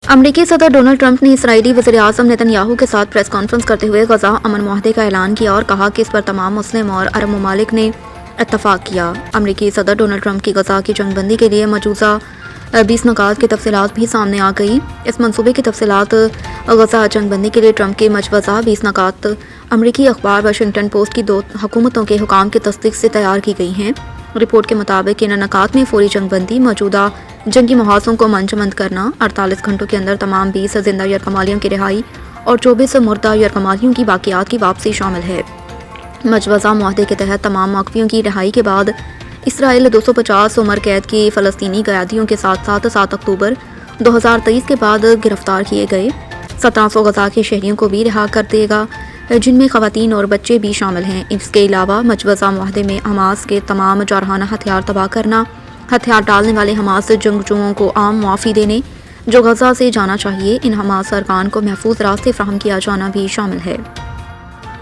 امریکی صدر Donald Trump نے اسرائیلی وزیراعظم نیتن کے ساتھ پریس کانفرنس کرتے ہوئے غزہ امن معاہدے کا اعلان کیا اور کہا کہ اس پر تمام مسلم اور عرب ممالک نے اتفاق کیا۔ امریکی صدر ڈونلڈ ٹرمپ کی غزہ کی جنگ بندی کے لیے مجوزہ 20 نکات کی تفصیلات بھی سامنے آ گئی۔ اس منصوبے کی تفصیلات غزہ جنگ بندی کے لیے ٹرمپ کے مجوزہ 20 نکات امریکی اخبار واشنگٹن پوسٹ کی 2 حکومتوں کے حکام کی تصدیق سے تیار کی گئی ہیں۔ رپورٹ کے مطابق ان نکات میں فوری جنگ بندی، موجودہ جنگی محاذوں کو منجمد کرنا، 48 گھنٹوں کے اندر تمام 20 زندہ یرغمالیوں کی رہائی اور 24 مردہ یرغمالیوں کی باقیات کی واپسی شامل ہے۔ مجوزہ معاہدے کے تحت تمام موقفیوں کی رہائی کے بعد اسرائیل 250 عمر قید کی فلسطینی قیادیوں کے ساتھ ساتھ 7 اکتوبر 2023 کے بعد گرفتار کیے گئے 1700 غزہ کے شہریوں کو بھی رہا کر دے گا، جن میں خواتین اور بچے بھی شامل ہیں۔ اس کے علاوہ مجوزہ معاہدے میں حماس کے تمام جارحانہ ہتھیار تباہ کرنا، ہتھیار ڈالنے والے حماس جنگجوؤں کو عام معافی دینے جو غزہ سے جانا چاہیے، ان حماس ارکان کو محفوظ راستے فراہم کیا جانا بھی شامل ہے۔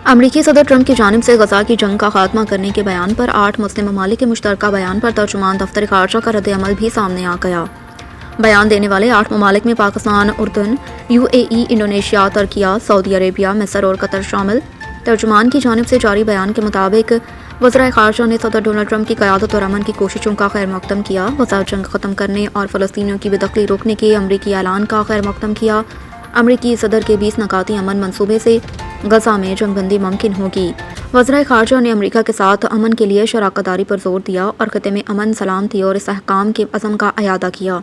امریکی صدر ٹرمپ کی جانب سے غزہ کی جنگ کا خاتمہ کرنے کے بیان پر 8 مسلم ممالک کے مشترکہ بیان پر ترجمان دفتر خارجہ کا رد عمل بھی سامنے آ گیا۔ بیان دینے والے 8 ممالک میں پاکستان، اردن، UAE، انڈونیشیا، ترکیہ، سعودی عربیہ، مصر اور قطر شامل۔ ترجمان کی جانب سے جاری بیان کے مطابق وزرائے خارجہ نے صدر ڈونلڈ ٹرمپ کی قیادت اور امن کی کوششوں کا خیر مقدم کیا، غزہ جنگ ختم کرنے اور فلسطینیوں کی بے دخلی روکنے کے امریکی اعلان کا خیر مقدم کیا۔ امریکی صدر کے 20 نکاتی امن منصوبے سے غزہ میں جنگ بندی ممکن ہوگی۔ وزرائے خارجہ نے امریکہ کے ساتھ امن کے لیے شراکت داری پر زور دیا اور خطے میں امن، سلامتی اور استحکام کے عزم کا اعادہ کیا۔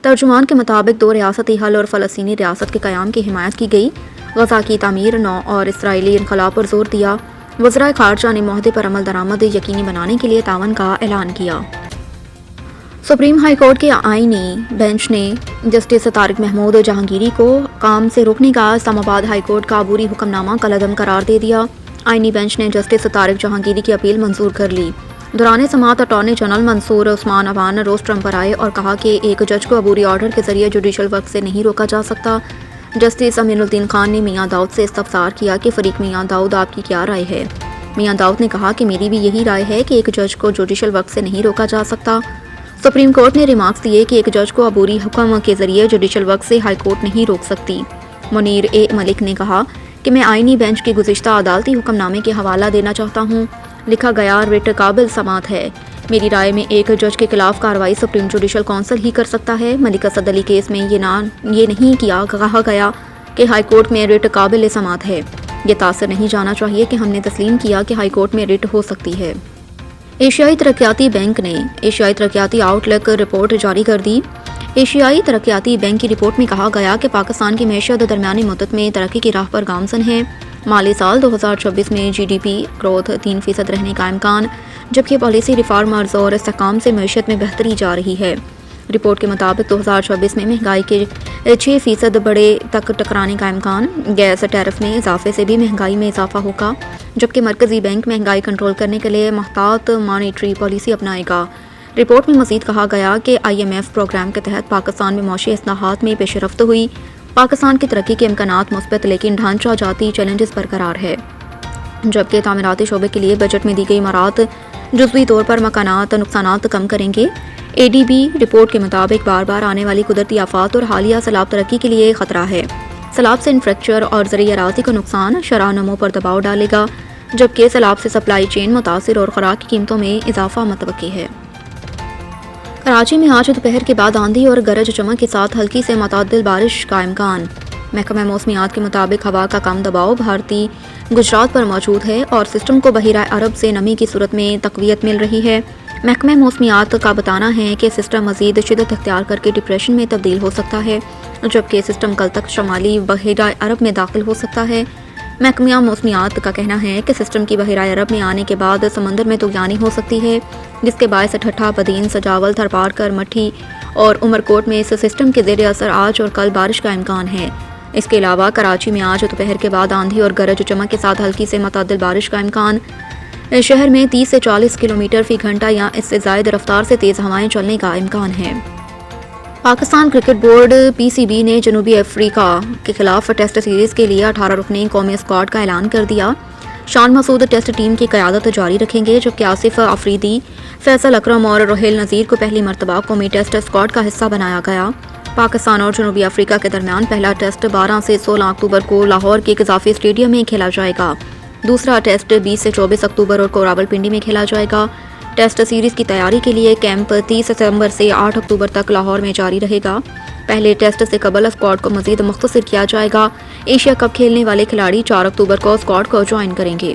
ترجمان کے مطابق 2 ریاستی حل اور فلسطینی ریاست کے قیام کی حمایت کی گئی، غزہ کی تعمیر نو اور اسرائیلی انخلا پر زور دیا۔ وزرائے خارجہ نے معاہدے پر عمل درآمد یقینی بنانے کے لیے تعاون کا اعلان کیا۔ سپریم ہائی کورٹ کے آئینی بینچ نے جسٹس طارق محمود جہانگیری کو کام سے روکنے کا اسلام آباد ہائی کورٹ کا عبوری حکم نامہ کالعدم قرار دے دیا۔ آئینی بینچ نے جسٹس طارق جہانگیری کی اپیل منظور کر لی۔ دوران سماعت اٹارنی جنرل منصور عثمان عوان روز ٹرمپ پر آئے اور کہا کہ ایک جج کو عبوری آرڈر کے ذریعے جوڈیشل ورک سے نہیں روکا جا سکتا۔ جسٹس امین الدین خان نے میاں داؤد سے استفسار کیا کہ فریق میاں داؤد آپ کی کیا رائے ہے؟ میاں داؤد نے کہا کہ میری بھی یہی رائے ہے کہ ایک جج کو جوڈیشل ورک سے نہیں روکا جا سکتا۔ سپریم کورٹ نے ریمارکس دیے کہ ایک جج کو عبوری حکم کے ذریعے جوڈیشل ورک سے ہائی کورٹ نہیں روک سکتی۔ منیر اے ملک نے کہا کہ میں آئینی بینچ کے گزشتہ عدالتی حکم نامے کے حوالہ دینا چاہتا ہوں۔ لکھا گیا ریٹ قابل سماعت ہے۔ میری رائے میں ایک جج کے خلاف کارروائی سپریم جوڈیشل کونسل ہی کر سکتا ہے۔ ملک اسد علی کیس میں یہ نہیں کہا گیا کہ ہائی کورٹ میں ریٹ قابل سماعت ہے۔ یہ تاثر نہیں جانا چاہیے کہ ہم نے تسلیم کیا کہ ہائی کورٹ میں ریٹ ہو سکتی ہے۔ ایشیائی ترقیاتی بینک نے ایشیائی ترقیاتی آؤٹ لک رپورٹ جاری کر دی۔ ایشیائی ترقیاتی بینک کی رپورٹ میں کہا گیا کہ پاکستان کی معیشت درمیانی مدت میں ترقی کی راہ پر گامزن ہے۔ مالی سال 2026 میں GDP گروتھ 3% رہنے کا امکان، جبکہ پالیسی ریفارمز اور استحکام سے معیشت میں بہتری جا رہی ہے۔ رپورٹ کے مطابق 2026 میں مہنگائی کے 6% بڑے تک ٹکرانے کا امکان، گیس ٹیرف میں اضافے سے بھی مہنگائی میں اضافہ ہوگا، جبکہ مرکزی بینک مہنگائی کنٹرول کرنے کے لیے محتاط مانیٹری پالیسی اپنائے گا۔ رپورٹ میں مزید کہا گیا کہ IMF پروگرام کے تحت پاکستان میں معاشی اصلاحات میں پیش رفت ہوئی۔ پاکستان کی ترقی کے امکانات مثبت لیکن ڈھانچہ جاتی چیلنجز برقرار ہے، جبکہ تعمیراتی شعبے کے لیے بجٹ میں دی گئی مراعات جزوی طور پر مکانات نقصانات کم کریں گے۔ ADB رپورٹ کے مطابق بار بار آنے والی قدرتی آفات اور حالیہ سیلاب ترقی کے لیے خطرہ ہے۔ سیلاب سے انفراسٹرکچر اور زرعی اراضی کا نقصان شرح نمو پر دباؤ ڈالے گا، جبکہ سیلاب سے سپلائی چین متاثر اور خوراک کی قیمتوں میں اضافہ متوقع ہے۔ کراچی میں آج دوپہر کے بعد آندھی اور گرج چمک کے ساتھ ہلکی سے متعدل بارش کا امکان۔ محکمہ موسمیات کے مطابق ہوا کا کم دباؤ بھارتی گجرات پر موجود ہے اور سسٹم کو بحیرہ عرب سے نمی کی صورت میں تقویت مل رہی ہے۔ محکمہ موسمیات کا بتانا ہے کہ سسٹم مزید شدت اختیار کر کے ڈپریشن میں تبدیل ہو سکتا ہے، جبکہ سسٹم کل تک شمالی بحیرہ عرب میں داخل ہو سکتا ہے۔ محکمہ موسمیات کا کہنا ہے کہ سسٹم کی بحیرہ عرب میں آنے کے بعد سمندر میں طغیانی ہو سکتی ہے، جس کے باعث ٹھٹھہ، بدین، سجاول، تھرپارکر، مٹھی اور عمرکوٹ میں اس سسٹم کے زیر اثر آج اور کل بارش کا امکان ہے۔ اس کے علاوہ کراچی میں آج دوپہر کے بعد آندھی اور گرج چمک کے ساتھ ہلکی سے متعدل بارش کا امکان۔ شہر میں 30 سے 40 کلومیٹر فی گھنٹہ یا اس سے زائد رفتار سے تیز ہوائیں چلنے کا امکان ہے۔ پاکستان کرکٹ بورڈ PCB نے جنوبی افریقہ کے خلاف ٹیسٹ سیریز کے لیے 18 رکنی قومی اسکواڈ کا اعلان کر دیا۔ شان مسعود ٹیسٹ ٹیم کی قیادت جاری رکھیں گے، جبکہ آصف افریدی، فیصل اکرم اور روہیل نذیر کو پہلی مرتبہ قومی ٹیسٹ اسکواڈ کا حصہ بنایا گیا۔ پاکستان اور جنوبی افریقہ کے درمیان پہلا ٹیسٹ 12 سے 16 اکتوبر کو لاہور کے قذافی اسٹیڈیم میں کھیلا جائے گا۔ دوسرا ٹیسٹ 20 سے 24 اکتوبر کو راولپنڈی میں کھیلا جائے گا۔ ٹیسٹ سیریز کی تیاری کے لیے کیمپ 30 ستمبر سے 8 اکتوبر تک لاہور میں جاری رہے گا۔ پہلے ٹیسٹ سے قبل اسکواڈ کو مزید مختصر کیا جائے گا۔ ایشیا کپ کھیلنے والے کھلاڑی 4 اکتوبر کو اسکواڈ کو جوائن کریں گے۔